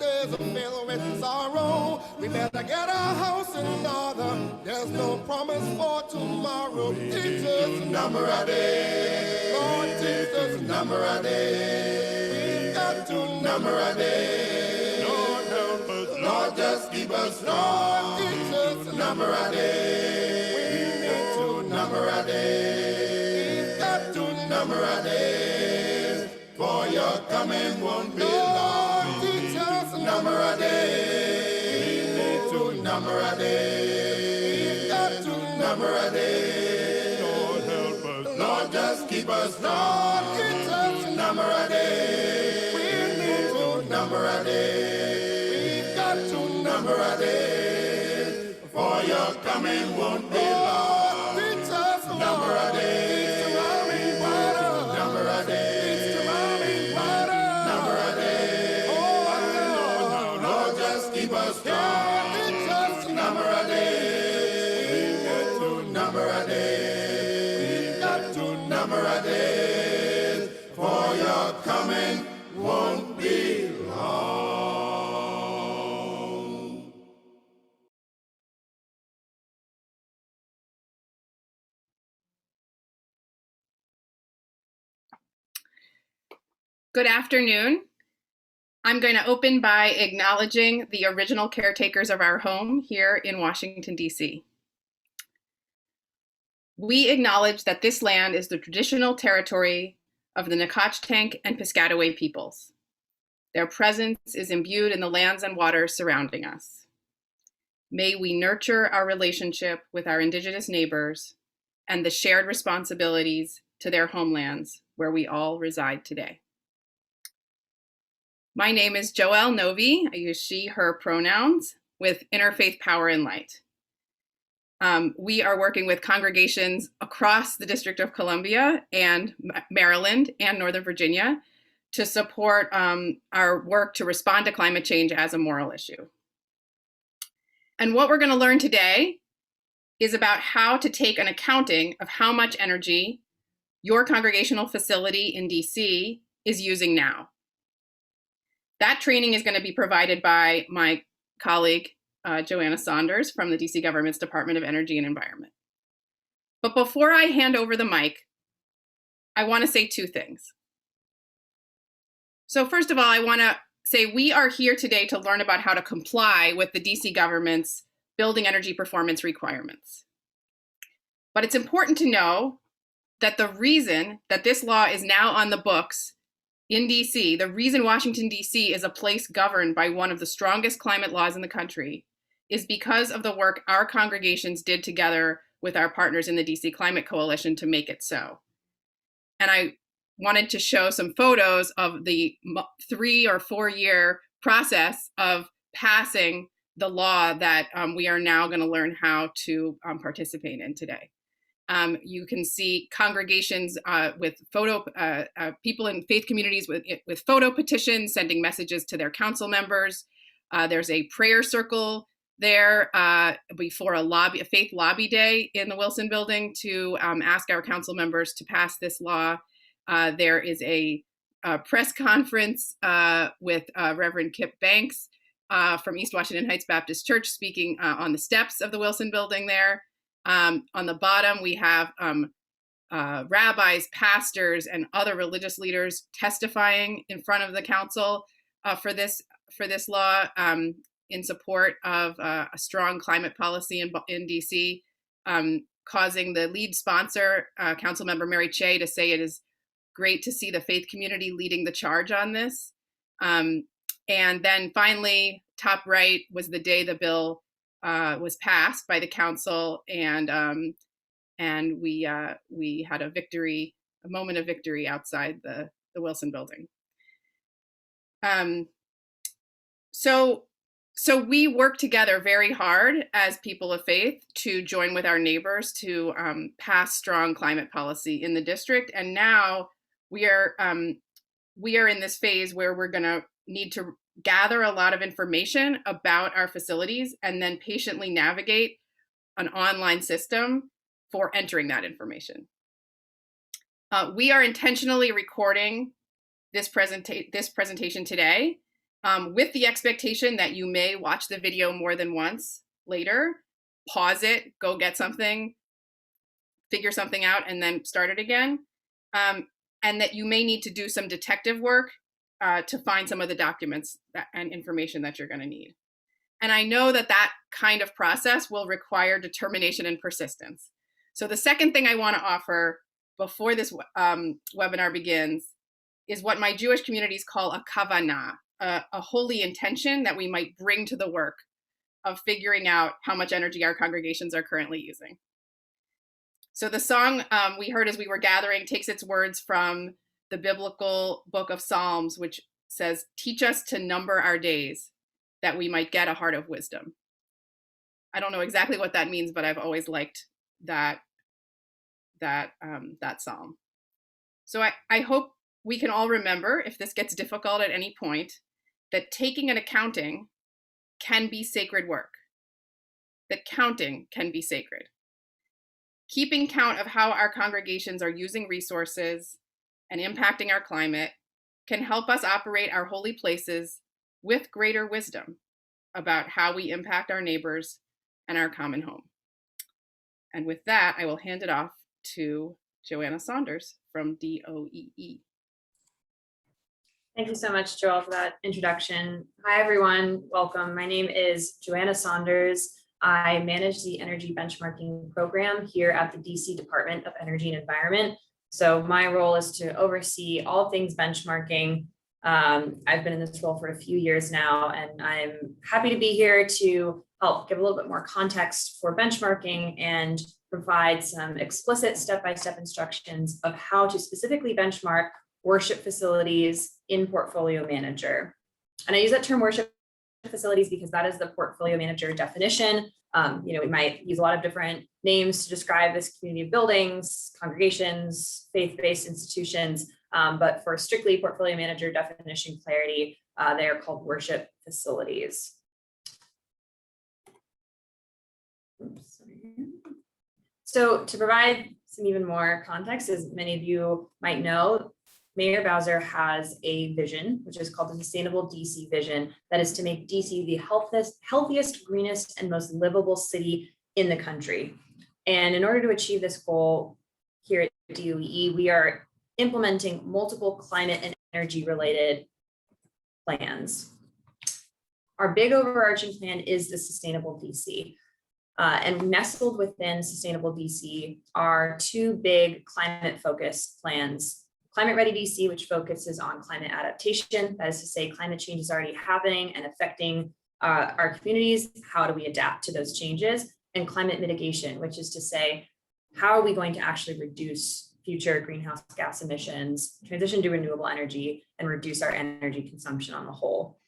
There's a filled with sorrow. We better get our house in order. There's no promise for tomorrow. Teach us a number a day. Lord, teach us a number a day. We've got to number a day. Lord, help us. Lord, just keep us. Lord, teach us a number a day. We need to number a day. We've got to number a day. For your coming won't be long. Number a day, we need to number a day, we've got to number a day. Lord help us, Lord just keep us, Lord teach us to number a day. We need to number a day, we've got to number a day. For your coming won't be long. Teach us number a day. Keep us strong. It's just a number a day. We got to number a day. We got to number a day. For your coming won't be long. Good afternoon. I'm going to open by acknowledging the original caretakers of our home here in Washington, D.C. We acknowledge that this land is the traditional territory of the Nacotchtank and Piscataway peoples. Their presence is imbued in the lands and waters surrounding us. May we nurture our relationship with our Indigenous neighbors and the shared responsibilities to their homelands where we all reside today. My name is Joelle Novi. I use she, her pronouns with Interfaith Power and Light. We are working with congregations across the District of Columbia and Maryland and Northern Virginia to support our work to respond to climate change as a moral issue. And what we're going to learn today is about how to take an accounting of how much energy your congregational facility in DC is using now. That training is going to be provided by my colleague, Joanna Saunders from the DC government's Department of Energy and Environment. But before I hand over the mic, I want to say two things. So first of all, I want to say we are here today to learn about how to comply with the DC government's building energy performance requirements. But it's important to know that the reason that this law is now on the books in DC, the reason Washington, DC is a place governed by one of the strongest climate laws in the country is because of the work our congregations did together with our partners in the DC Climate Coalition to make it so. And I wanted to show some photos of the 3 or 4 year process of passing the law that we are now going to learn how to participate in today. You can see congregations with people in faith communities with photo petitions, sending messages to their council members. There's a prayer circle there before a faith lobby day in the Wilson building to ask our council members to pass this law. There is a press conference with Reverend Kip Banks from East Washington Heights Baptist Church speaking on the steps of the Wilson building there. On the bottom, we have rabbis, pastors, and other religious leaders testifying in front of the council for this law in support of a strong climate policy in DC, causing the lead sponsor, Councilmember Mary Che, to say it is great to see the faith community leading the charge on this. And then finally, top right was the day the bill was passed by the council, and we had a moment of victory outside the Wilson building. So we work together very hard as people of faith to join with our neighbors to pass strong climate policy in the district, and now we are in this phase where we're going to need to gather a lot of information about our facilities and then patiently navigate an online system for entering that information. We are intentionally recording this presentation today with the expectation that you may watch the video more than once later, pause it, go get something, figure something out, and then start it again. And that you may need to do some detective work to find some of the documents and information that you're going to need. And I know that that kind of process will require determination and persistence. So the second thing I want to offer before this webinar begins is what my Jewish communities call a kavanah, a holy intention that we might bring to the work of figuring out how much energy our congregations are currently using. So the song we heard as we were gathering takes its words from the biblical book of Psalms, which says, "Teach us to number our days, that we might get a heart of wisdom." I don't know exactly what that means, but I've always liked that psalm. So I hope we can all remember, if this gets difficult at any point, that taking an accounting can be sacred work, that counting can be sacred. Keeping count of how our congregations are using resources and impacting our climate can help us operate our holy places with greater wisdom about how we impact our neighbors and our common home. And with that, I will hand it off to Joanna Saunders from DOEE. Thank you so much, Joel, for that introduction. Hi, everyone. Welcome. My name is Joanna Saunders. I manage the energy benchmarking program here at the DC Department of Energy and Environment. So my role is to oversee all things benchmarking. I've been in this role for a few years now, and I'm happy to be here to help give a little bit more context for benchmarking and provide some explicit step-by-step instructions of how to specifically benchmark worship facilities in Portfolio Manager. And I use that term worship facilities because that is the Portfolio Manager definition. We might use a lot of different names to describe this community of buildings, congregations, faith-based institutions, but for strictly Portfolio Manager definition clarity, they are called worship facilities. So to provide some even more context, as many of you might know, Mayor Bowser has a vision, which is called the Sustainable DC Vision, that is to make DC the healthiest, greenest, and most livable city in the country. And in order to achieve this goal here at DOEE, we are implementing multiple climate and energy related plans. Our big overarching plan is the Sustainable DC. And nestled within Sustainable DC are two big climate focused plans. Climate Ready DC, which focuses on climate adaptation, that is to say climate change is already happening and affecting our communities. How do we adapt to those changes? And climate mitigation, which is to say, how are we going to actually reduce future greenhouse gas emissions, transition to renewable energy, and reduce our energy consumption on the whole.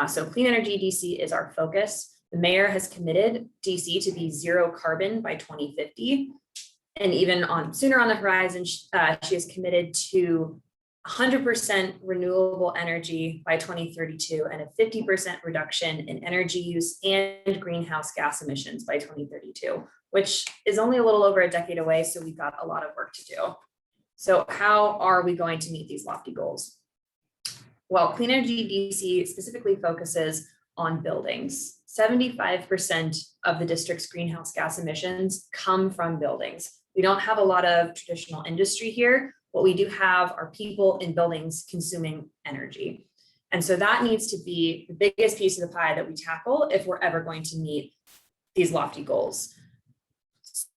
So Clean Energy DC is our focus. The mayor has committed DC to be zero carbon by 2050. And even sooner on the horizon, she is committed to 100% renewable energy by 2032 and a 50% reduction in energy use and greenhouse gas emissions by 2032, which is only a little over a decade away. So we've got a lot of work to do. So how are we going to meet these lofty goals? Well, Clean Energy DC specifically focuses on buildings. 75% of the district's greenhouse gas emissions come from buildings. We don't have a lot of traditional industry here. What we do have are people in buildings consuming energy. And so that needs to be the biggest piece of the pie that we tackle if we're ever going to meet these lofty goals.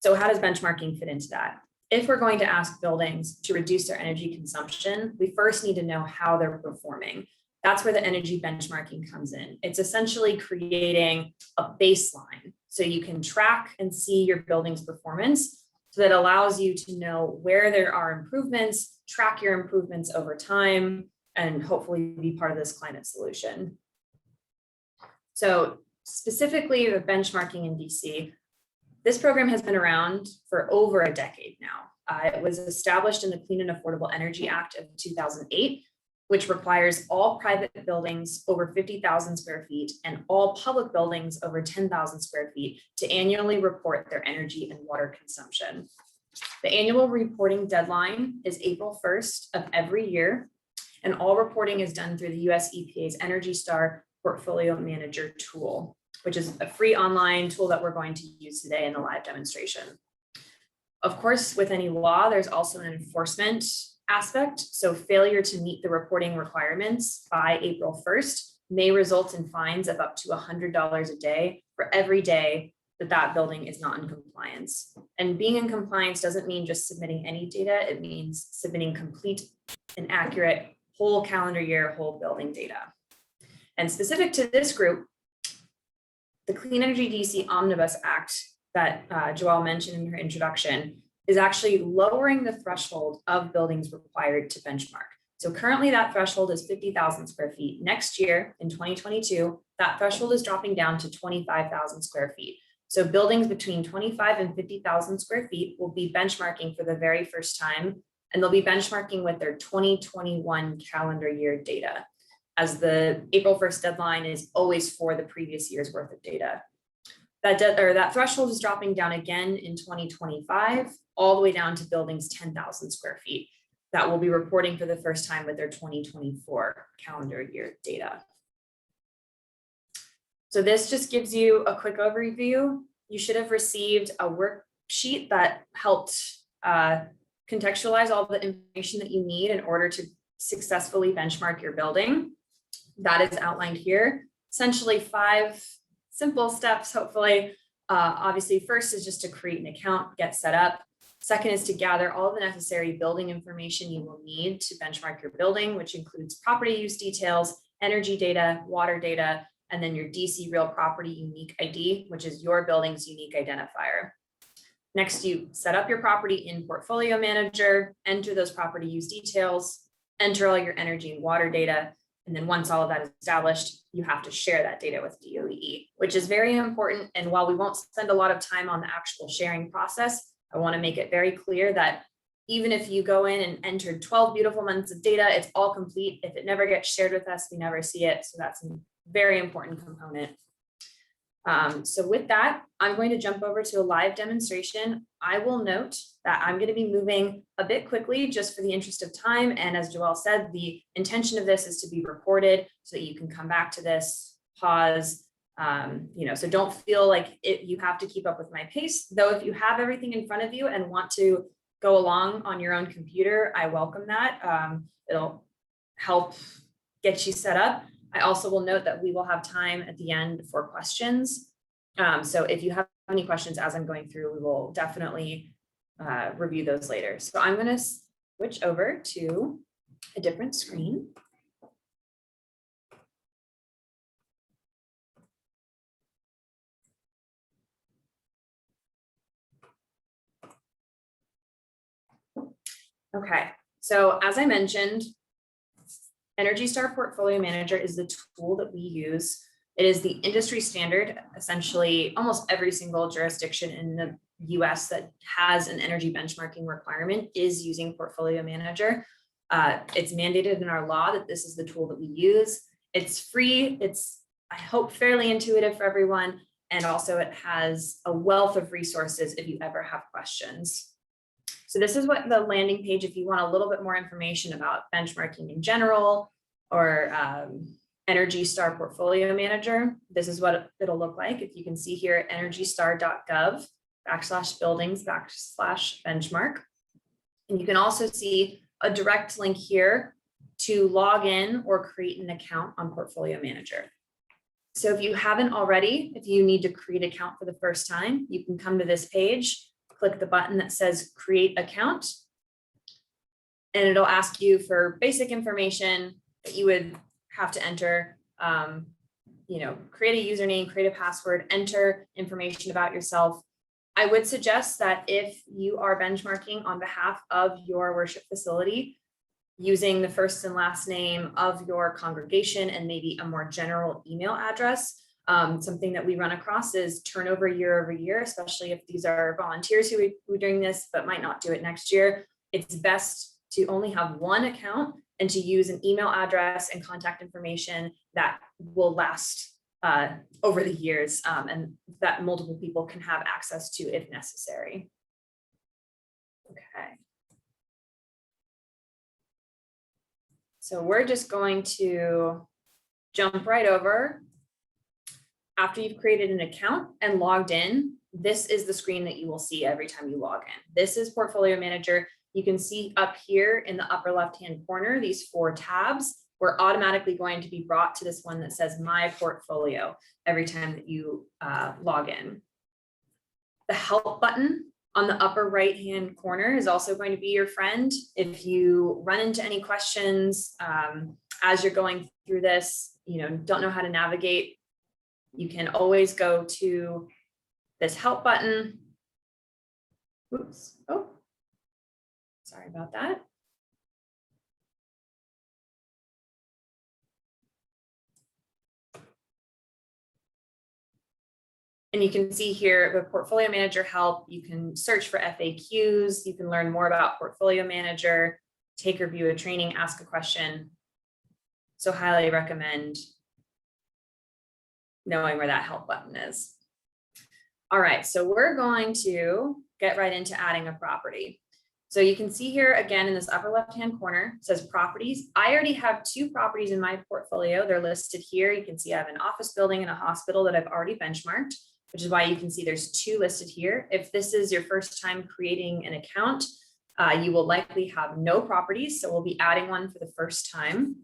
So how does benchmarking fit into that? If we're going to ask buildings to reduce their energy consumption, we first need to know how they're performing. That's where the energy benchmarking comes in. It's essentially creating a baseline so you can track and see your building's performance. So that allows you to know where there are improvements, track your improvements over time, and hopefully be part of this climate solution. So specifically the benchmarking in DC, this program has been around for over a decade now. It was established in the Clean and Affordable Energy Act of 2008, which requires all private buildings over 50,000 square feet and all public buildings over 10,000 square feet to annually report their energy and water consumption. The annual reporting deadline is April 1st of every year. And all reporting is done through the US EPA's Energy Star Portfolio Manager tool, which is a free online tool that we're going to use today in the live demonstration. Of course, with any law, there's also an enforcement aspect. So failure to meet the reporting requirements by April 1st may result in fines of up to $100 a day for every day that that building is not in compliance. And being in compliance doesn't mean just submitting any data, it means submitting complete and accurate whole calendar year, whole building data. And specific to this group, the Clean Energy DC Omnibus Act that Joelle mentioned in her introduction is actually lowering the threshold of buildings required to benchmark. So currently that threshold is 50,000 square feet. Next year in 2022, that threshold is dropping down to 25,000 square feet. So buildings between 25 and 50,000 square feet will be benchmarking for the very first time, and they'll be benchmarking with their 2021 calendar year data, as the April 1st deadline is always for the previous year's worth of data. That threshold is dropping down again in 2025, all the way down to buildings 10,000 square feet that will be reporting for the first time with their 2024 calendar year data. So this just gives you a quick overview. You should have received a worksheet that helped contextualize all the information that you need in order to successfully benchmark your building. That is outlined here. Essentially 5 simple steps, hopefully. Obviously, first is just to create an account, get set up. Second is to gather all the necessary building information you will need to benchmark your building, which includes property use details, energy data, water data, and then your DC Real Property Unique ID, which is your building's unique identifier. Next, you set up your property in Portfolio Manager, enter those property use details, enter all your energy and water data, and then once all of that is established, you have to share that data with DOEE, which is very important. And while we won't spend a lot of time on the actual sharing process, I want to make it very clear that even if you go in and entered 12 beautiful months of data, it's all complete. If it never gets shared with us, we never see it. So that's a very important component. So with that, I'm going to jump over to a live demonstration. I will note that I'm going to be moving a bit quickly just for the interest of time. And as Joelle said, the intention of this is to be recorded so that you can come back to this, pause, so don't feel like you have to keep up with my pace. Though if you have everything in front of you and want to go along on your own computer, I welcome that. It'll help get you set up. I also will note that we will have time at the end for questions. So if you have any questions as I'm going through, we will definitely review those later. So I'm going to switch over to a different screen. Okay, so as I mentioned, Energy Star Portfolio Manager is the tool that we use. It is the industry standard. Essentially, almost every single jurisdiction in the US that has an energy benchmarking requirement is using Portfolio Manager. It's mandated in our law that this is the tool that we use. It's free. It's, I hope, fairly intuitive for everyone. And also it has a wealth of resources if you ever have questions. So this is what the landing page, if you want a little bit more information about benchmarking in general or Energy Star Portfolio Manager, this is what it'll look like. If you can see here, energystar.gov/buildings/benchmark. And you can also see a direct link here to log in or create an account on Portfolio Manager. So if you haven't already, if you need to create an account for the first time, you can come to this page, click the button that says create account, and it'll ask you for basic information that you would have to enter, create a username, create a password, enter information about yourself. I would suggest that if you are benchmarking on behalf of your worship facility, using the first and last name of your congregation and maybe a more general email address. Something that we run across is turnover year over year, especially if these are volunteers who are doing this but might not do it next year. It's best to only have one account and to use an email address and contact information that will last over the years and that multiple people can have access to if necessary. Okay. So we're just going to jump right over. After you've created an account and logged in, this is the screen that you will see every time you log in. This is Portfolio Manager. You can see up here in the upper left-hand corner, these 4 tabs. We're automatically going to be brought to this one that says My Portfolio every time that you log in. The Help button on the upper right-hand corner is also going to be your friend. If you run into any questions as you're going through this, don't know how to navigate, you can always go to this Help button. Oops. Oh, sorry about that. And you can see here the Portfolio Manager Help. You can search for FAQs. You can learn more about Portfolio Manager, take or view a training, ask a question. So highly recommend knowing where that Help button is. All right, so we're going to get right into adding a property. So you can see here again in this upper left-hand corner, it says properties. I already have 2 properties in my portfolio. They're listed here. You can see I have an office building and a hospital that I've already benchmarked, which is why you can see there's 2 listed here. If this is your first time creating an account, you will likely have no properties. So we'll be adding one for the first time.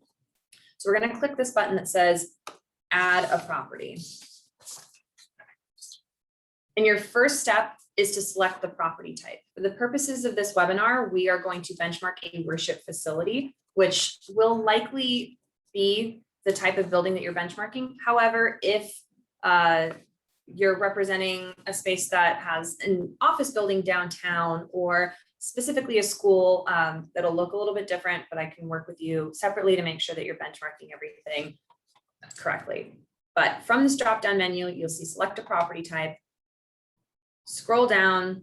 So we're going to click this button that says add a property. And your first step is to select the property type. For the purposes of this webinar, we are going to benchmark a worship facility, which will likely be the type of building that you're benchmarking. However, if you're representing a space that has an office building downtown or specifically a school, that'll look a little bit different, but I can work with you separately to make sure that you're benchmarking everything correctly. But from this drop-down menu, you'll see select a property type. Scroll down to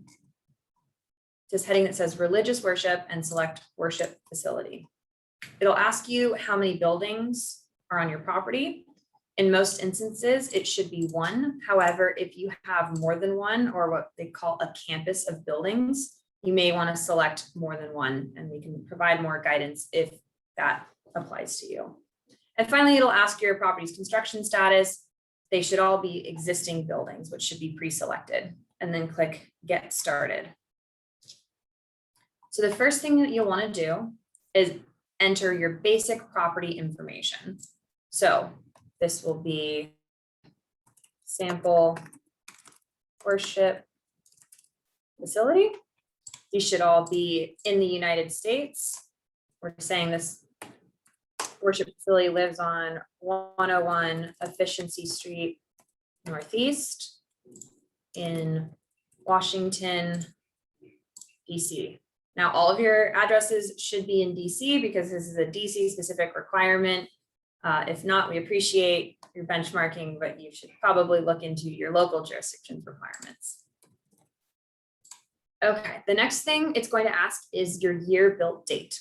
this heading that says religious worship and select worship facility. It'll ask you how many buildings are on your property. In most instances, it should be 1. However, if you have more than 1 or what they call a campus of buildings, you may want to select more than 1, and we can provide more guidance if that applies to you. And finally, it'll ask your property's construction status. They should all be existing buildings, which should be pre-selected, and then click Get Started. So the first thing that you'll want to do is enter your basic property information. So this will be sample worship facility. These should all be in the United States. We're saying this worship facility lives on 101 Efficiency Street Northeast in Washington, DC. Now, all of your addresses should be in DC because this is a DC specific requirement. If not, we appreciate your benchmarking, but you should probably look into your local jurisdiction requirements. Okay, the next thing it's going to ask is your year built date.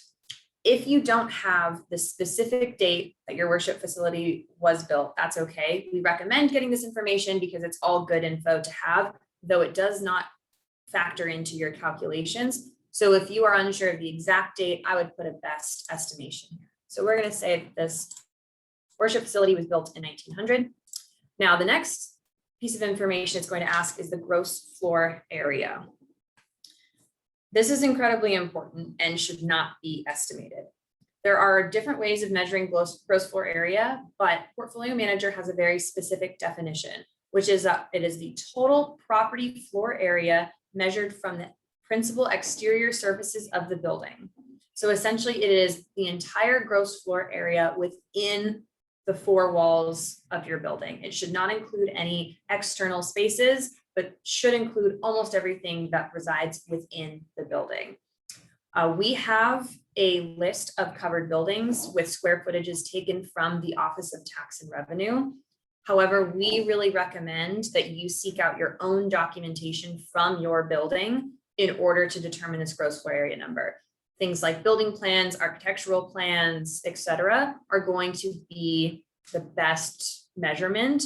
If you don't have the specific date that your worship facility was built, that's okay. We recommend getting this information because it's all good info to have, though it does not factor into your calculations. So if you are unsure of the exact date, I would put a best estimation here. So we're going to say that this worship facility was built in 1900. Now, the next piece of information it's going to ask is the gross floor area. This is incredibly important and should not be estimated. There are different ways of measuring gross floor area, but Portfolio Manager has a very specific definition, which is it is the total property floor area measured from the principal exterior surfaces of the building. So essentially it is the entire gross floor area within the 4 walls of your building. It should not include any external spaces, but should include almost everything that resides within the building. We have a list of covered buildings with square footages taken from the Office of Tax and Revenue. However, we really recommend that you seek out your own documentation from your building in order to determine this gross floor area number. Things like building plans, architectural plans, etc., are going to be the best measurement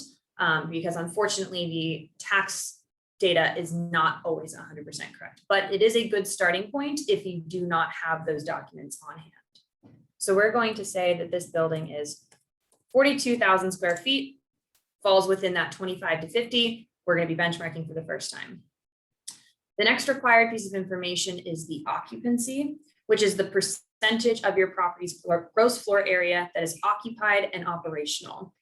because unfortunately the tax data is not always 100% correct, but it is a good starting point if you do not have those documents on hand. So we're going to say that this building is 42,000 square feet, falls within that 25 to 50. We're going to be benchmarking for the first time. The next required piece of information is the occupancy, which is the percentage of your property's gross floor area that is occupied and operational.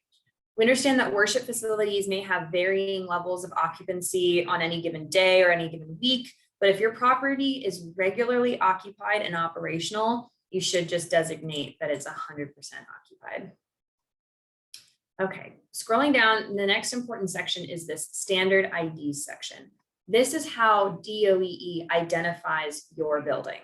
We understand that worship facilities may have varying levels of occupancy on any given day or any given week, but if your property is regularly occupied and operational, you should just designate that it's 100% occupied. Okay, scrolling down, the next important section is this standard ID section. This is how DOEE identifies your building.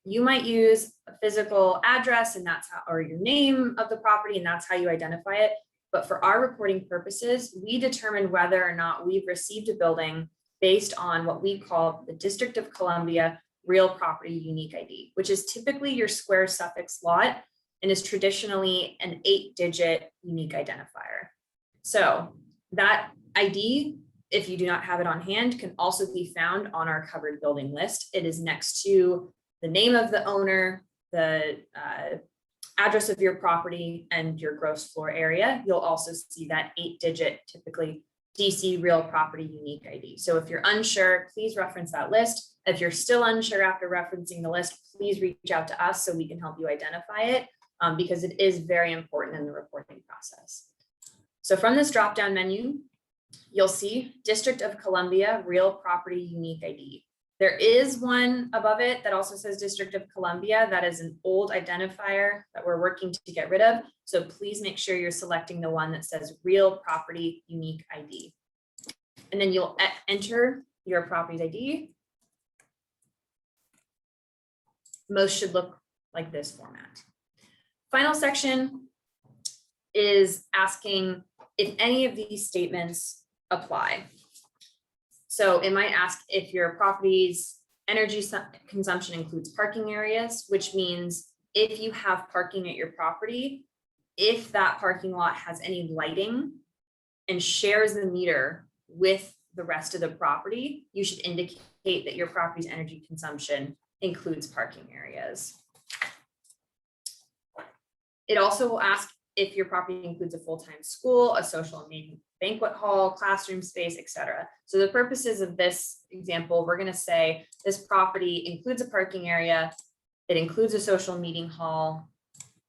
You might use a physical address and that's how, or your name of the property, and that's how you identify it. But for our reporting purposes, we determine whether or not we've received a building based on what we call the District of Columbia Real Property Unique ID, which is typically your square suffix lot and is traditionally an 8-digit unique identifier. So that ID, if you do not have it on hand, can also be found on our covered building list. It is next to the name of the owner, the address of your property, and your gross floor area. You'll also see that 8-digit, typically DC Real Property Unique ID. So if you're unsure, please reference that list. If you're still unsure after referencing the list, please reach out to us so we can help you identify it, because it is very important in the reporting process. So from this drop-down menu, you'll see District of Columbia Real Property Unique ID. There is one above it that also says District of Columbia. That is an old identifier that we're working to get rid of. So please make sure you're selecting the one that says Real Property Unique ID. And then you'll enter your property's ID. Most should look like this format. Final section is asking if any of these statements apply. So it might ask if your property's energy consumption includes parking areas, which means if you have parking at your property, if that parking lot has any lighting and shares the meter with the rest of the property, you should indicate that your property's energy consumption includes parking areas. It also will ask if your property includes a full-time school, a social and banquet hall, classroom space, etc. So the purposes of this example, we're going to say this property includes a parking area, it includes a social meeting hall,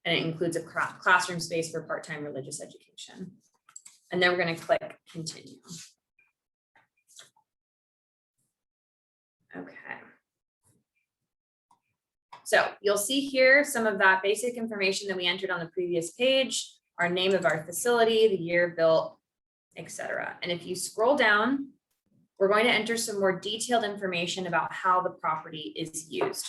and it includes a classroom space for part-time religious education. And then we're going to click continue. Okay. So you'll see here some of that basic information that we entered on the previous page, our name of our facility, the year built, etc. And if you scroll down, we're going to enter some more detailed information about how the property is used.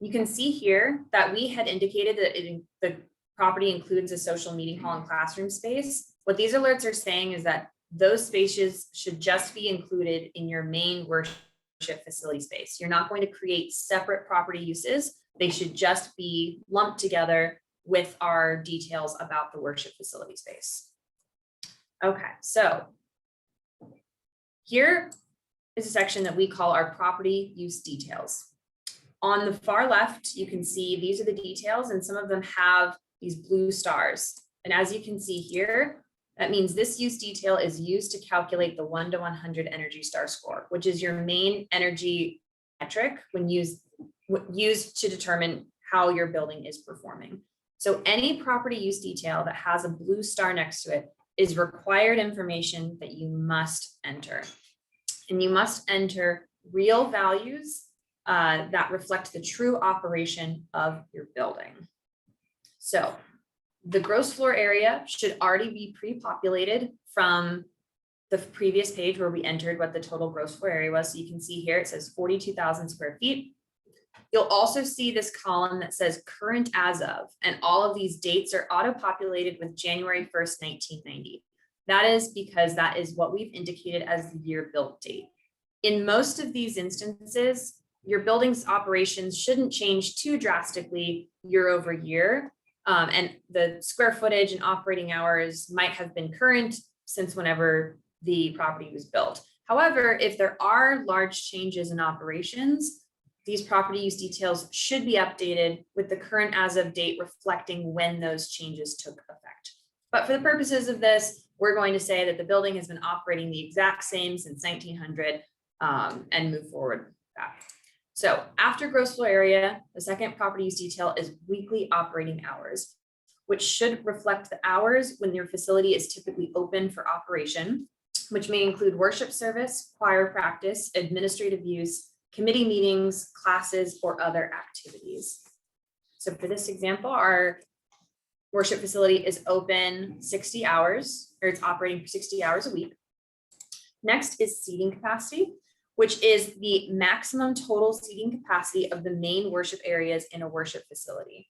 You can see here that we had indicated that the property includes a social meeting hall and classroom space. What these alerts are saying is that those spaces should just be included in your main worship facility space. You're not going to create separate property uses. They should just be lumped together with our details about the worship facility space. Okay, so here is a section that we call our property use details. On the far left, you can see these are the details, and some of them have these blue stars. And as you can see here, that means this use detail is used to calculate the 1 to 100 Energy Star score, which is your main energy metric when used to determine how your building is performing. So any property use detail that has a blue star next to it is required information that you must enter. And you must enter real values that reflect the true operation of your building. So the gross floor area should already be pre-populated from the previous page where we entered what the total gross floor area was. So you can see here, it says 42,000 square feet. You'll also see this column that says current as of, and all of these dates are auto-populated with January 1st, 1990. That is because that is what we've indicated as the year built date. In most of these instances, your building's operations shouldn't change too drastically year over year. And the square footage and operating hours might have been current since whenever the property was built. However, if there are large changes in operations, these property use details should be updated with the current as of date reflecting when those changes took effect. But for the purposes of this, we're going to say that the building has been operating the exact same since 1900 and move forward with that. So after gross floor area, the second property use detail is weekly operating hours, which should reflect the hours when your facility is typically open for operation, which may include worship service, choir practice, administrative use, committee meetings, classes, or other activities. So for this example, our worship facility is open 60 hours, or it's operating for 60 hours a week. Next is seating capacity, which is the maximum total seating capacity of the main worship areas in a worship facility.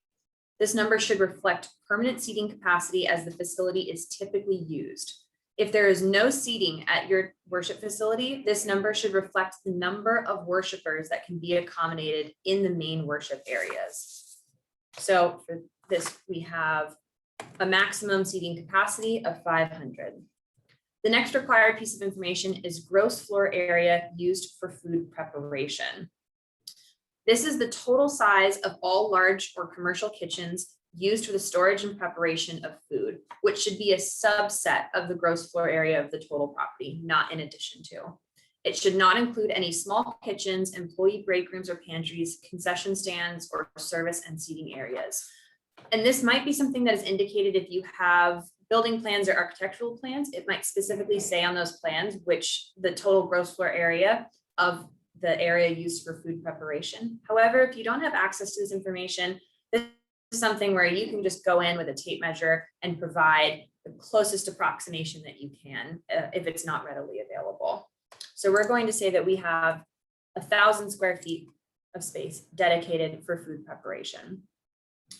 This number should reflect permanent seating capacity as the facility is typically used. If there is no seating at your worship facility, this number should reflect the number of worshipers that can be accommodated in the main worship areas. So for this, we have a maximum seating capacity of 500. The next required piece of information is gross floor area used for food preparation. This is the total size of all large or commercial kitchens used for the storage and preparation of food, which should be a subset of the gross floor area of the total property, not in addition to. It should not include any small kitchens, employee break rooms or pantries, concession stands, or service and seating areas. And this might be something that is indicated if you have building plans or architectural plans. It might specifically say on those plans which the total gross floor area of the area used for food preparation. However, if you don't have access to this information, this is something where you can just go in with a tape measure and provide the closest approximation that you can if it's not readily available. So we're going to say that we have 1,000 square feet of space dedicated for food preparation.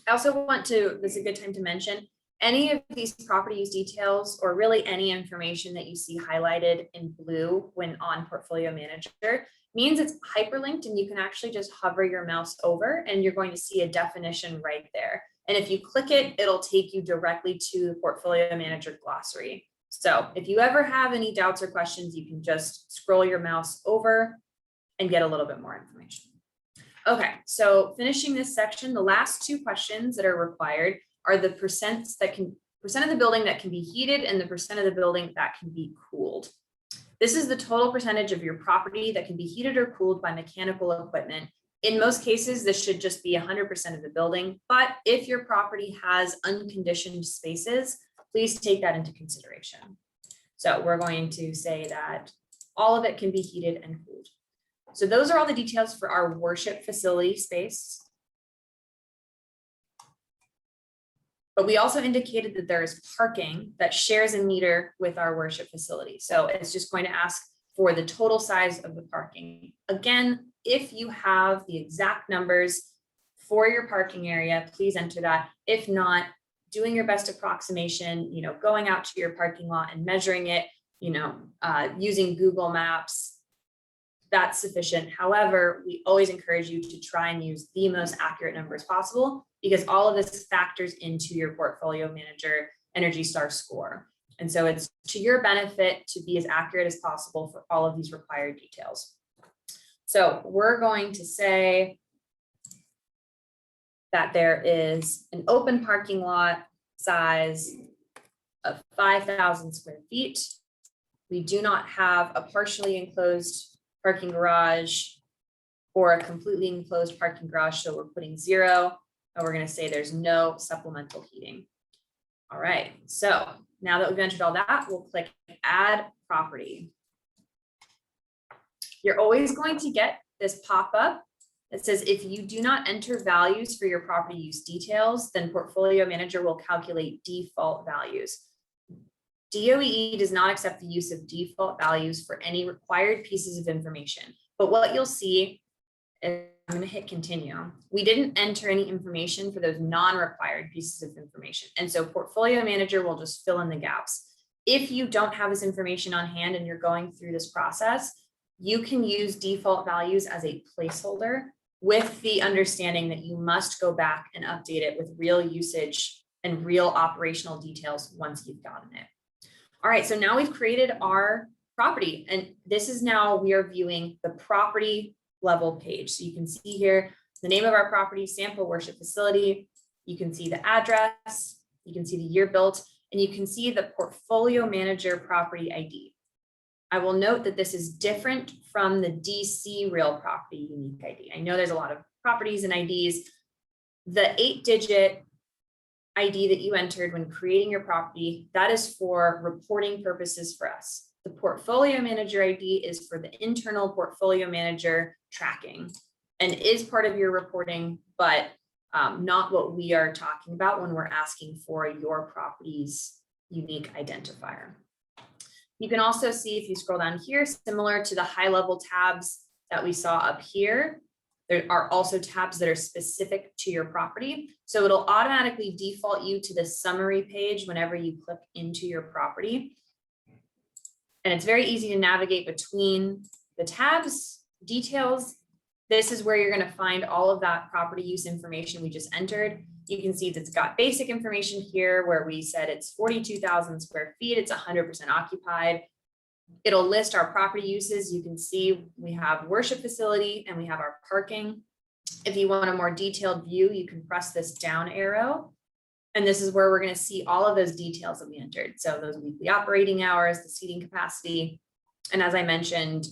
I also want to, this is a good time to mention, any of these property use details or really any information that you see highlighted in blue when on Portfolio Manager means it's hyperlinked and you can actually just hover your mouse over and you're going to see a definition right there. And if you click it, it'll take you directly to the Portfolio Manager glossary. So if you ever have any doubts or questions, you can just scroll your mouse over and get a little bit more information. Okay, so finishing this section, the last two questions that are required are the percent of the building that can be heated and the percent of the building that can be cooled. This is the total percentage of your property that can be heated or cooled by mechanical equipment. In most cases, this should just be 100% of the building, but if your property has unconditioned spaces, please take that into consideration. So we're going to say that all of it can be heated and cooled. So those are all the details for our worship facility space. But we also indicated that there is parking that shares a meter with our worship facility. So it's just going to ask for the total size of the parking. Again, if you have the exact numbers for your parking area, please enter that. If not, doing your best approximation, going out to your parking lot and measuring it, using Google Maps, that's sufficient. However, we always encourage you to try and use the most accurate numbers possible because all of this factors into your Portfolio Manager Energy Star score. And so it's to your benefit to be as accurate as possible for all of these required details. So we're going to say that there is an open parking lot size of 5,000 square feet. We do not have a partially enclosed parking garage or a completely enclosed parking garage, so we're putting 0, and we're going to say there's no supplemental heating. All right, so now that we've entered all that, we'll click Add Property. You're always going to get this pop-up that says if you do not enter values for your property use details, then Portfolio Manager will calculate default values. DOEE does not accept the use of default values for any required pieces of information. But what you'll see, is I'm going to hit continue. We didn't enter any information for those non-required pieces of information. And so Portfolio Manager will just fill in the gaps. If you don't have this information on hand and you're going through this process, you can use default values as a placeholder with the understanding that you must go back and update it with real usage and real operational details once you've gotten it. All right, so now we've created our property, and this is now we are viewing the property level page. So you can see here the name of our property, sample worship facility. You can see the address, you can see the year built, and you can see the portfolio manager property ID. I will note that this is different from the DC real property unique ID. I know there's a lot of properties and IDs. The 8-digit ID that you entered when creating your property, that is for reporting purposes for us. The portfolio manager ID is for the internal portfolio manager tracking and is part of your reporting, but not what we are talking about when we're asking for your property's unique identifier. You can also see, if you scroll down here, similar to the high-level tabs that we saw up here, there are also tabs that are specific to your property. So it'll automatically default you to the summary page whenever you click into your property. And it's very easy to navigate between the tabs, details. This is where you're going to find all of that property use information we just entered. You can see that it's got basic information here where we said it's 42,000 square feet. It's 100% occupied. It'll list our property uses. You can see we have worship facility and we have our parking. If you want a more detailed view, you can press this down arrow. And this is where we're going to see all of those details that we entered. So those weekly operating hours, the seating capacity. And as I mentioned,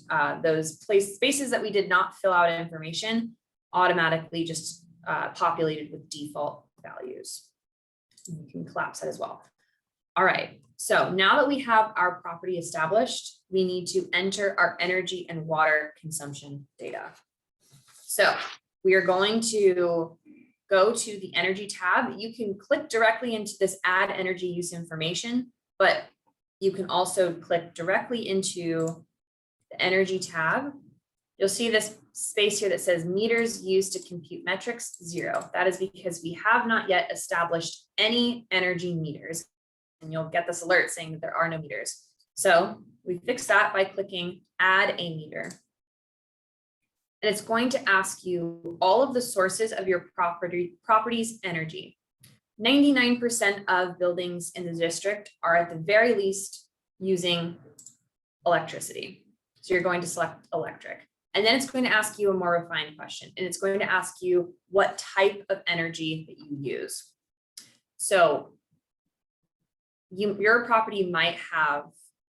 those spaces that we did not fill out information automatically just populated with default values. You can collapse that as well. All right, so now that we have our property established, we need to enter our energy and water consumption data. So we are going to go to the energy tab. You can click directly into this add energy use information, but you can also click directly into the energy tab. You'll see this space here that says meters used to compute metrics 0. That is because we have not yet established any energy meters. And you'll get this alert saying that there are no meters. So we fix that by clicking add a meter. And it's going to ask you all of the sources of your property's energy. 99% of buildings in the district are at the very least using electricity. So you're going to select electric. And then it's going to ask you a more refined question. And it's going to ask you what type of energy that you use. So your property might have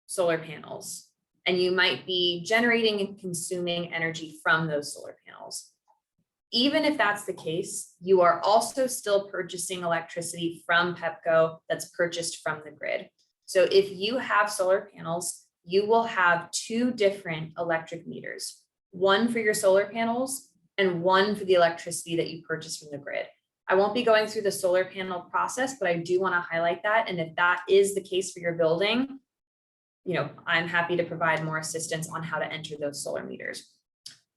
solar panels, and you might be generating and consuming energy from those solar panels. Even if that's the case, you are also still purchasing electricity from Pepco that's purchased from the grid. So if you have solar panels, you will have 2 different electric meters, one for your solar panels and one for the electricity that you purchase from the grid. I won't be going through the solar panel process, but I do want to highlight that. And if that is the case for your building, I'm happy to provide more assistance on how to enter those solar meters.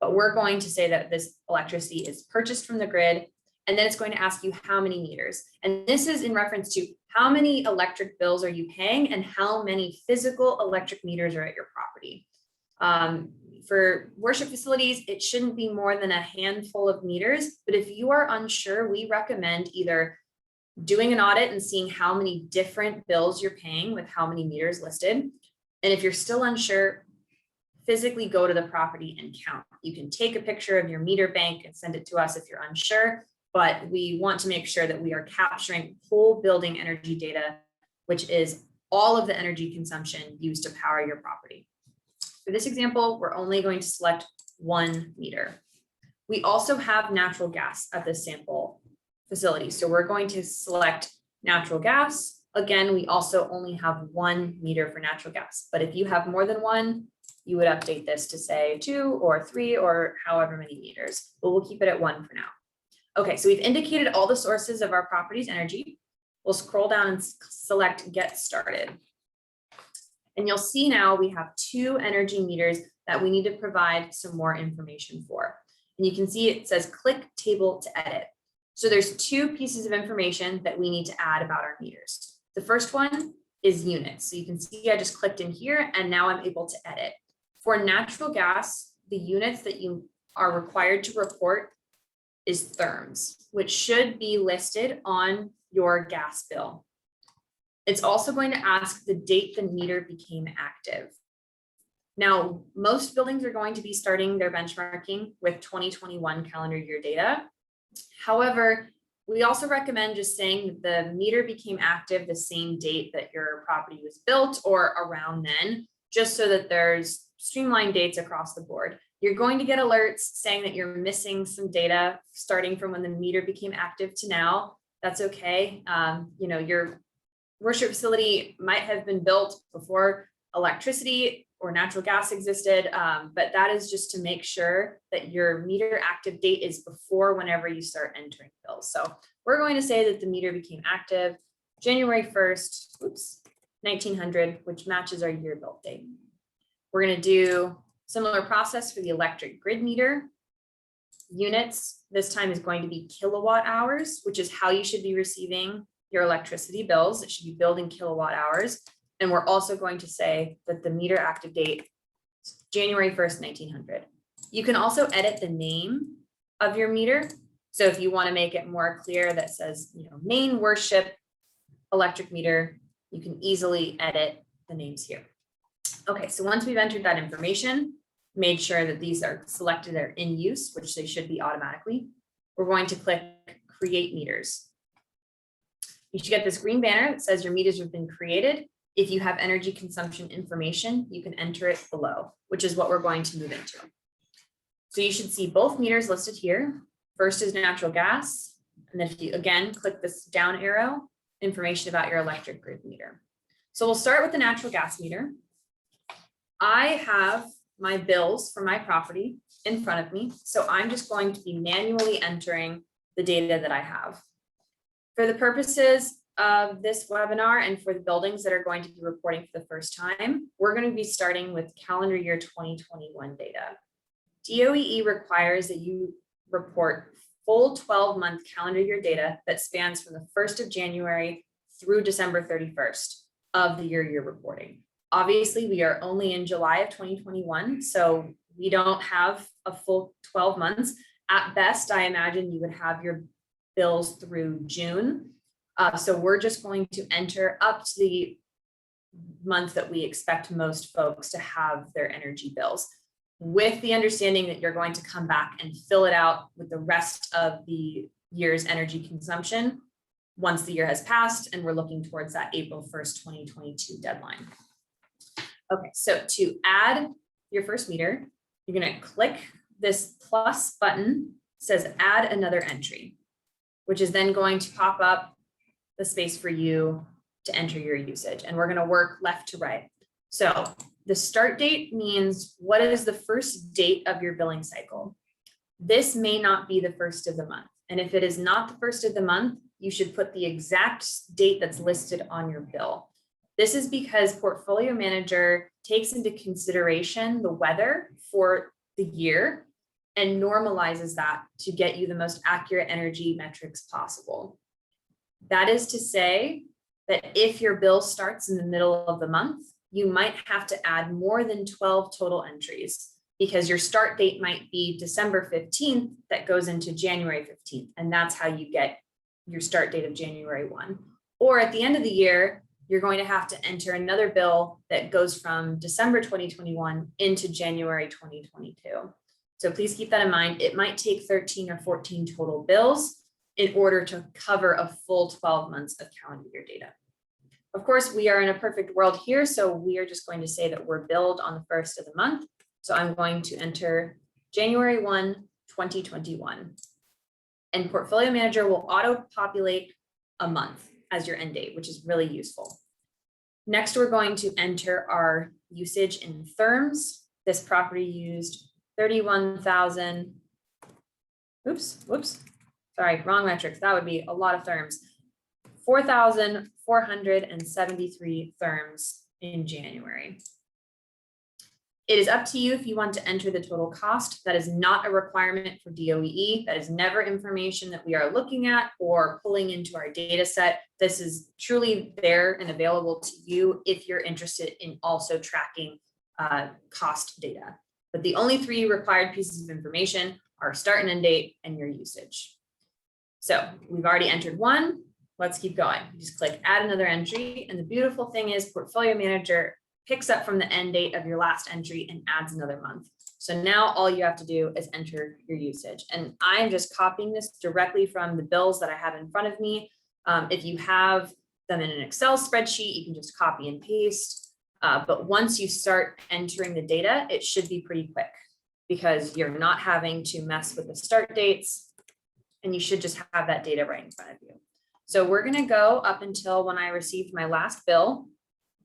But we're going to say that this electricity is purchased from the grid, and then it's going to ask you how many meters. And this is in reference to how many electric bills are you paying and how many physical electric meters are at your property. For worship facilities, it shouldn't be more than a handful of meters, but if you are unsure, we recommend either doing an audit and seeing how many different bills you're paying with how many meters listed. And if you're still unsure, physically go to the property and count. You can take a picture of your meter bank and send it to us if you're unsure, but we want to make sure that we are capturing whole building energy data, which is all of the energy consumption used to power your property. For this example, we're only going to select 1 meter. We also have natural gas at this sample facility. So we're going to select natural gas. Again, we also only have 1 meter for natural gas, but if you have more than 1, you would update this to say 2 or 3 or however many meters, but we'll keep it at 1 for now. Okay, so we've indicated all the sources of our property's energy. We'll scroll down and select Get Started. And you'll see now we have 2 energy meters that we need to provide some more information for. And you can see it says click table to edit. So there's 2 pieces of information that we need to add about our meters. The first one is units. So you can see I just clicked in here and now I'm able to edit. For natural gas, the units that you are required to report is therms, which should be listed on your gas bill. It's also going to ask the date the meter became active. Now, most buildings are going to be starting their benchmarking with 2021 calendar year data. However, we also recommend just saying that the meter became active the same date that your property was built or around then, just so that there's streamlined dates across the board. You're going to get alerts saying that you're missing some data starting from when the meter became active to now. That's okay. You know, your worship facility might have been built before electricity or natural gas existed, but that is just to make sure that your meter active date is before whenever you start entering bills. So we're going to say that the meter became active January 1st, 1900, which matches our year built date. We're going to do similar process for the electric grid meter. Units, this time is going to be kilowatt hours, which is how you should be receiving your electricity bills. It should be billed in kilowatt hours. And we're also going to say that the meter active date is January 1st, 1900. You can also edit the name of your meter. So if you want to make it more clear that says, you know, main worship electric meter, you can easily edit the names here. Okay, so once we've entered that information, made sure that these are selected, they're in use, which they should be automatically, we're going to click create meters. You should get this green banner that says your meters have been created. If you have energy consumption information, you can enter it below, which is what we're going to move into. So you should see both meters listed here. First is natural gas. And then if you again click this down arrow, information about your electric grid meter. So we'll start with the natural gas meter. I have my bills for my property in front of me. So I'm just going to be manually entering the data that I have. For the purposes of this webinar and for the buildings that are going to be reporting for the first time, we're going to be starting with calendar year 2021 data. DOEE requires that you report full 12-month calendar year data that spans from the 1st of January through December 31st of the year you're reporting. Obviously, we are only in July of 2021, so we don't have a full 12 months. At best, I imagine you would have your bills through June. So we're just going to enter up to the month that we expect most folks to have their energy bills, with the understanding that you're going to come back and fill it out with the rest of the year's energy consumption once the year has passed and we're looking towards that April 1st, 2022 deadline. Okay, so to add your first meter, you're going to click this plus button, says add another entry, which is then going to pop up the space for you to enter your usage. And we're going to work left to right. So the start date means what is the first date of your billing cycle. This may not be the first of the month. And if it is not the first of the month, you should put the exact date that's listed on your bill. This is because Portfolio Manager takes into consideration the weather for the year and normalizes that to get you the most accurate energy metrics possible. That is to say that if your bill starts in the middle of the month, you might have to add more than 12 total entries because your start date might be December 15th that goes into January 15th. And that's how you get your start date of January 1. Or at the end of the year, you're going to have to enter another bill that goes from December 2021 into January 2022. So please keep that in mind. It might take 13 or 14 total bills in order to cover a full 12 months of calendar year data. Of course, we are in a perfect world here, so we are just going to say that we're billed on the first of the month. So I'm going to enter January 1, 2021. And Portfolio Manager will auto-populate a month as your end date, which is really useful. Next, we're going to enter our usage in therms. This property used 31,000, sorry, wrong metrics. That would be a lot of therms. 4,473 therms in January. It is up to you if you want to enter the total cost. That is not a requirement for DOEE. That is never information that we are looking at or pulling into our data set. This is truly there and available to you if you're interested in also tracking cost data. But the only three required pieces of information are start and end date and your usage. So we've already entered one. Let's keep going. You just click add another entry. And the beautiful thing is Portfolio Manager picks up from the end date of your last entry and adds another month. So now all you have to do is enter your usage. And I'm just copying this directly from the bills that I have in front of me. If you have them in an Excel spreadsheet, you can just copy and paste. But once you start entering the data, it should be pretty quick because you're not having to mess with the start dates, and you should just have that data right in front of you. So we're going to go up until when I received my last bill,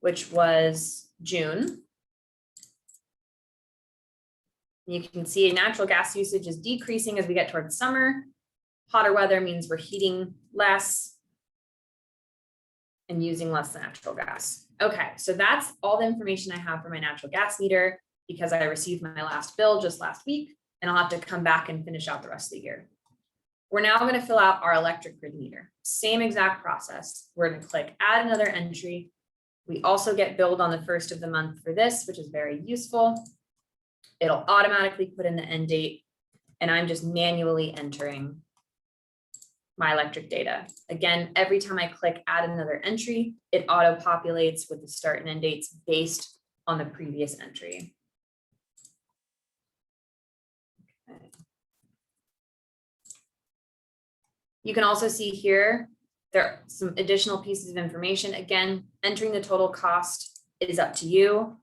which was June. You can see natural gas usage is decreasing as we get towards summer. Hotter weather means we're heating less and using less natural gas. Okay, so that's all the information I have for my natural gas meter because I received my last bill just last week, and I'll have to come back and finish out the rest of the year. We're now going to fill out our electric grid meter. Same exact process. We're going to click add another entry. We also get billed on the first of the month for this, which is very useful. It'll automatically put in the end date, and I'm just manually entering my electric data. Again, every time I click add another entry, it auto populates with the start and end dates based on the previous entry. Okay. You can also see here, there are some additional pieces of information. Again, entering the total cost is up to you.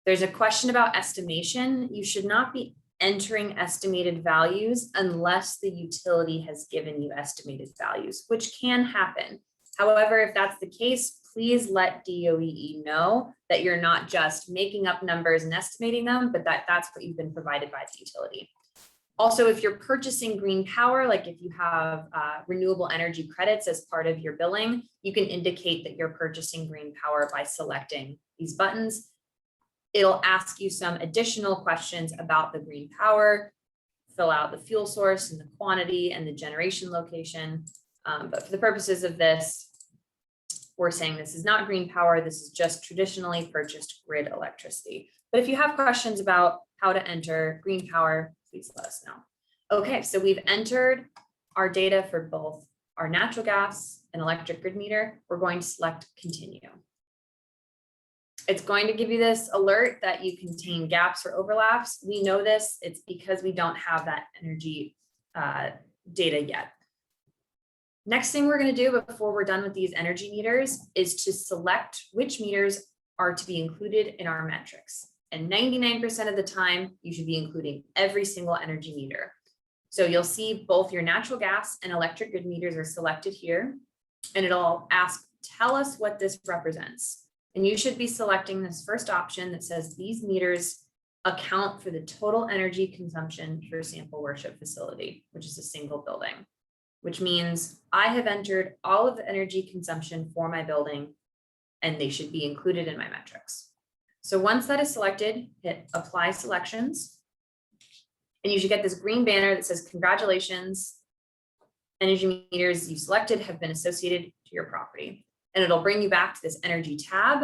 There's a question about estimation. You should not be entering estimated values unless the utility has given you estimated values, which can happen. However, if that's the case, please let DOEE know that you're not just making up numbers and estimating them, but that's what you've been provided by the utility. Also, if you're purchasing green power, like if you have renewable energy credits as part of your billing, you can indicate that you're purchasing green power by selecting these buttons. It'll ask you some additional questions about the green power, fill out the fuel source and the quantity and the generation location. But for the purposes of this, we're saying this is not green power. This is just traditionally purchased grid electricity. But if you have questions about how to enter green power, please let us know. Okay, so we've entered our data for both our natural gas and electric grid meter. We're going to select continue. It's going to give you this alert that you contain gaps or overlaps. We know this, it's because we don't have that energy data yet. Next thing we're going to do before we're done with these energy meters is to select which meters are to be included in our metrics. And 99% of the time, you should be including every single energy meter. So you'll see both your natural gas and electric grid meters are selected here, and it'll ask, tell us what this represents. And you should be selecting this first option that says these meters account for the total energy consumption for sample worship facility, which is a single building, which means I have entered all of the energy consumption for my building, and they should be included in my metrics. So once that is selected, hit apply selections, and you should get this green banner that says, congratulations, energy meters you selected have been associated to your property. And it'll bring you back to this energy tab.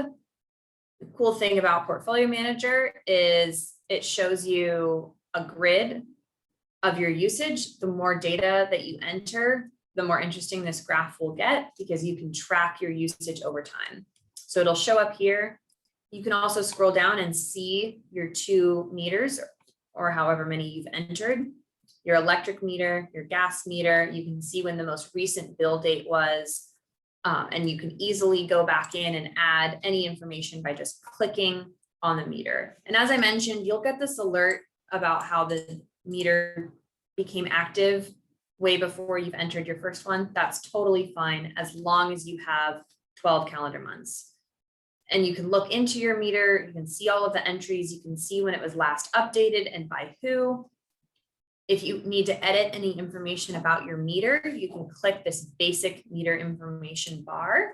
The cool thing about Portfolio Manager is it shows you a grid of your usage. The more data that you enter, the more interesting this graph will get because you can track your usage over time. So it'll show up here. You can also scroll down and see your 2 meters or however many you've entered, your electric meter, your gas meter. You can see when the most recent bill date was. And you can easily go back in and add any information by just clicking on the meter. And as I mentioned, you'll get this alert about how the meter became active way before you've entered your first one. That's totally fine as long as you have 12 calendar months. And you can look into your meter, you can see all of the entries, you can see when it was last updated and by who. If you need to edit any information about your meter, you can click this basic meter information bar.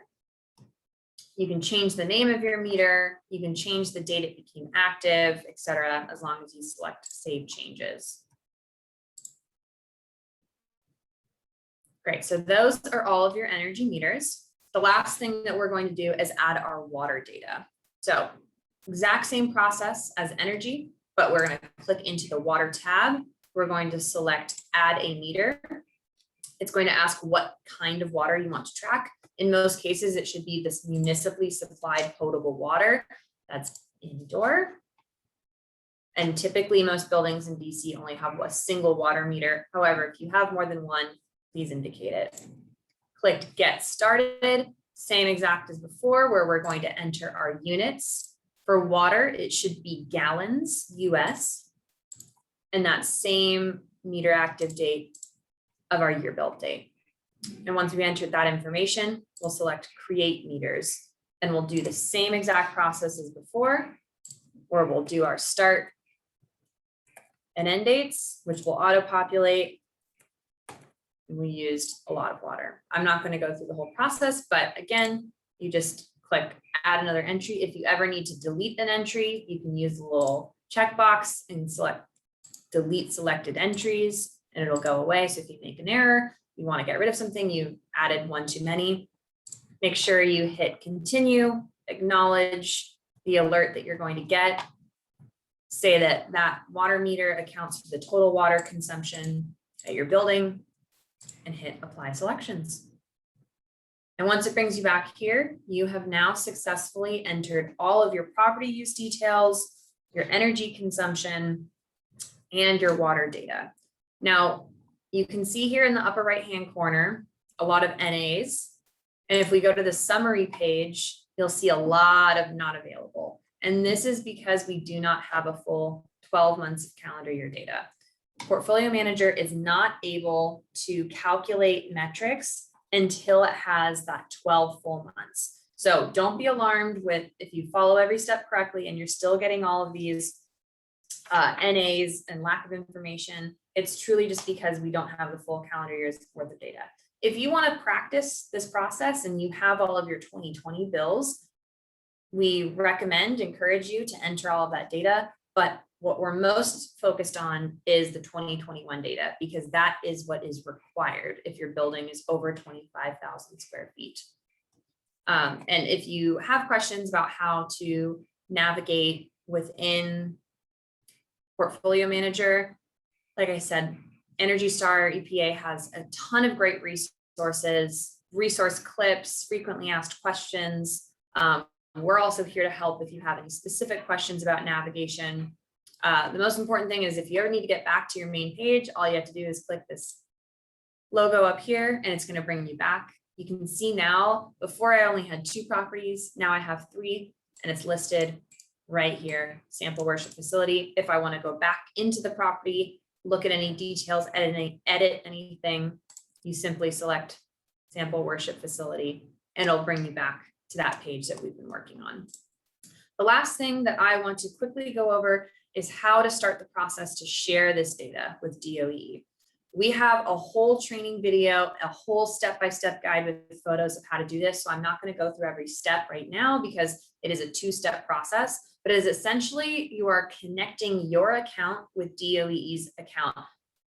You can change the name of your meter. You can change the date it became active, etc., as long as you select save changes. Great, so those are all of your energy meters. The last thing that we're going to do is add our water data. So exact same process as energy, but we're going to click into the water tab. We're going to select add a meter. It's going to ask what kind of water you want to track. In most cases, it should be this municipally supplied potable water. That's indoor. And typically most buildings in DC only have a single water meter. However, if you have more than one, please indicate it. Click Get Started, same exact as before, where we're going to enter our units. For water, it should be gallons US, and that same meter active date of our year built date. And once we entered that information, we'll select Create Meters, and we'll do the same exact process as before, where we'll do our start and end dates, which will auto-populate. We used a lot of water. I'm not going to go through the whole process, but again, you just click add another entry. If you ever need to delete an entry, you can use the little checkbox and select delete selected entries, and it'll go away. So if you make an error, you want to get rid of something, you added one too many, make sure you hit continue, acknowledge the alert that you're going to get. Say that that water meter accounts for the total water consumption at your building, and hit apply selections. And once it brings you back here, you have now successfully entered all of your property use details, your energy consumption, and your water data. Now, you can see here in the upper right-hand corner, a lot of NAs. And if we go to the summary page, you'll see a lot of not available. And this is because we do not have a full 12 months of calendar year data. Portfolio Manager is not able to calculate metrics until it has that 12 full months. So don't be alarmed with if you follow every step correctly and you're still getting all of these NAs and lack of information. It's truly just because we don't have the full calendar year's worth of data. If you want to practice this process and you have all of your 2020 bills, we encourage you to enter all of that data, but what we're most focused on is the 2021 data, because that is what is required if your building is over 25,000 square feet. And if you have questions about how to navigate within Portfolio Manager, like I said, Energy Star EPA has a ton of great resources, resource clips, frequently asked questions. We're also here to help if you have any specific questions about navigation. The most important thing is if you ever need to get back to your main page, all you have to do is click this logo up here and it's going to bring you back. You can see now, before I only had 2 properties, now I have 3, and it's listed right here, sample worship facility. If I want to go back into the property, look at any details, edit anything, you simply select sample worship facility and it'll bring you back to that page that we've been working on. The last thing that I want to quickly go over is how to start the process to share this data with DOEE. We have a whole training video, a whole step-by-step guide with photos of how to do this. So I'm not going to go through every step right now because it is a 2-step process, but it is essentially you are connecting your account with DOEE's account,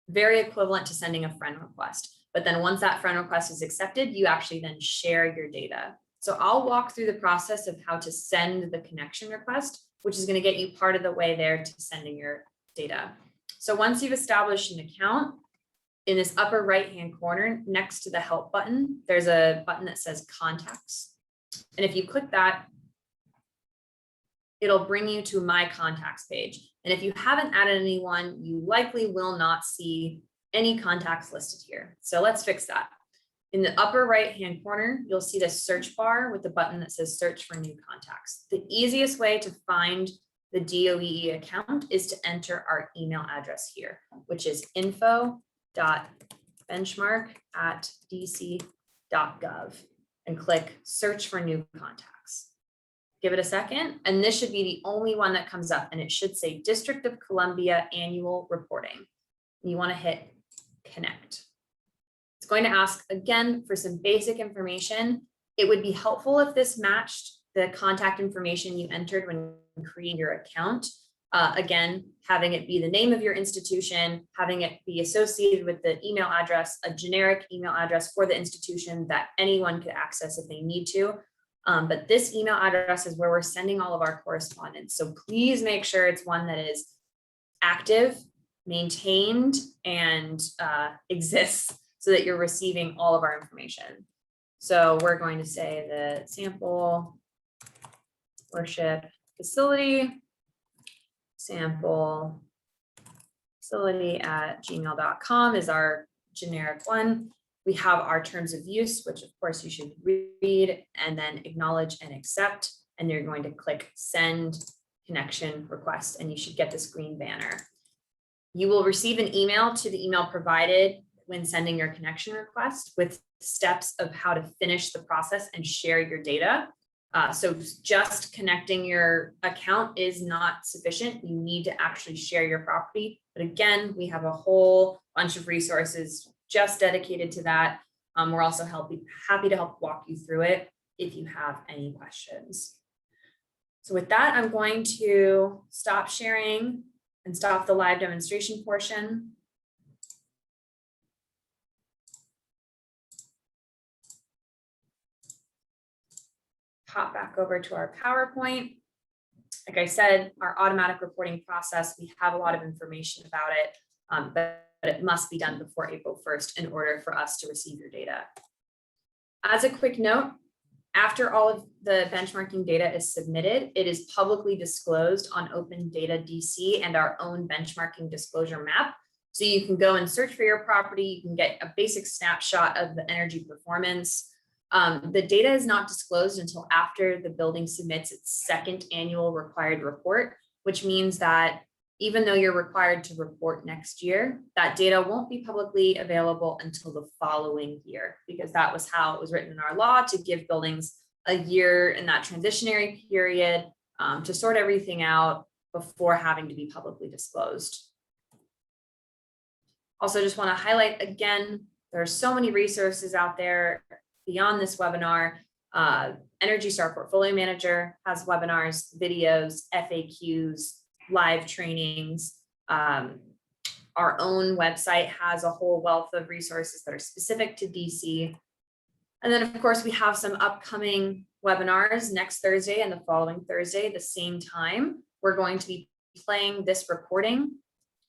very equivalent to sending a friend request. But then once that friend request is accepted, you actually then share your data. So I'll walk through the process of how to send the connection request, which is going to get you part of the way there to sending your data. So once you've established an account, in this upper right-hand corner, next to the help button, there's a button that says contacts. And if you click that, it'll bring you to my contacts page. And if you haven't added anyone, you likely will not see any contacts listed here. So let's fix that. In the upper right-hand corner, you'll see this search bar with the button that says search for new contacts. The easiest way to find the DOEE account is to enter our email address here, which is info.benchmark@dc.gov, and click search for new contacts. Give it a second, and this should be the only one that comes up, and it should say District of Columbia Annual Reporting. You want to hit connect. It's going to ask again for some basic information. It would be helpful if this matched the contact information you entered when creating your account. Again, having it be the name of your institution, having it be associated with the email address, a generic email address for the institution that anyone could access if they need to. But this email address is where we're sending all of our correspondence. So please make sure it's one that is active, maintained, and exists so that you're receiving all of our information. So we're going to say the sample worship facility, sample facility@gmail.com is our generic one. We have our terms of use, which of course you should read and then acknowledge and accept. And you're going to click send connection request, and you should get this green banner. You will receive an email to the email provided when sending your connection request with steps of how to finish the process and share your data. So just connecting your account is not sufficient. You need to actually share your property. But again, we have a whole bunch of resources just dedicated to that. We're also happy to help walk you through it if you have any questions. So with that, I'm going to stop sharing and stop the live demonstration portion. Hop back over to our PowerPoint. Like I said, our automatic reporting process, we have a lot of information about it, but it must be done before April 1st in order for us to receive your data. As a quick note, after all of the benchmarking data is submitted, it is publicly disclosed on Open Data DC and our own benchmarking disclosure map. So you can go and search for your property. You can get a basic snapshot of the energy performance. The data is not disclosed until after the building submits its second annual required report, which means that even though you're required to report next year, that data won't be publicly available until the following year, because that was how it was written in our law, to give buildings a year in that transitionary period to sort everything out before having to be publicly disclosed. Also, just want to highlight again, there are so many resources out there beyond this webinar. Energy Star Portfolio Manager has webinars, videos, FAQs, live trainings. Our own website has a whole wealth of resources that are specific to DC. And then of course we have some upcoming webinars next Thursday and the following Thursday, the same time. We're going to be playing this recording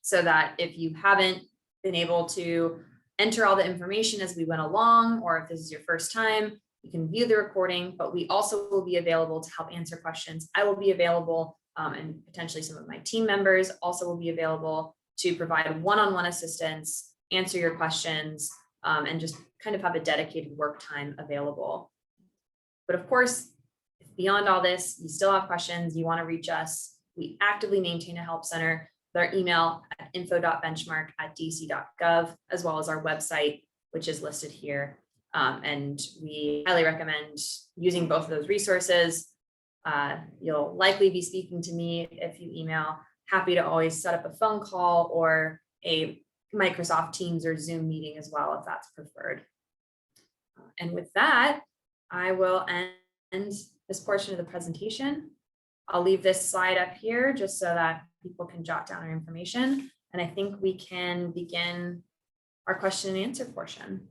so that if you haven't been able to enter all the information as we went along, or if this is your first time, you can view the recording, but we also will be available to help answer questions. I will be available and potentially some of my team members also will be available to provide one-on-one assistance, answer your questions, and just kind of have a dedicated work time available. But of course, if beyond all this, you still have questions, you want to reach us, we actively maintain a help center with our email at info.benchmark@dc.gov, as well as our website, which is listed here. And we highly recommend using both of those resources. You'll likely be speaking to me if you email. Happy to always set up a phone call or a Microsoft Teams or Zoom meeting as well, if that's preferred. And with that, I will end this portion of the presentation. I'll leave this slide up here just so that people can jot down our information. And I think we can begin our question and answer portion.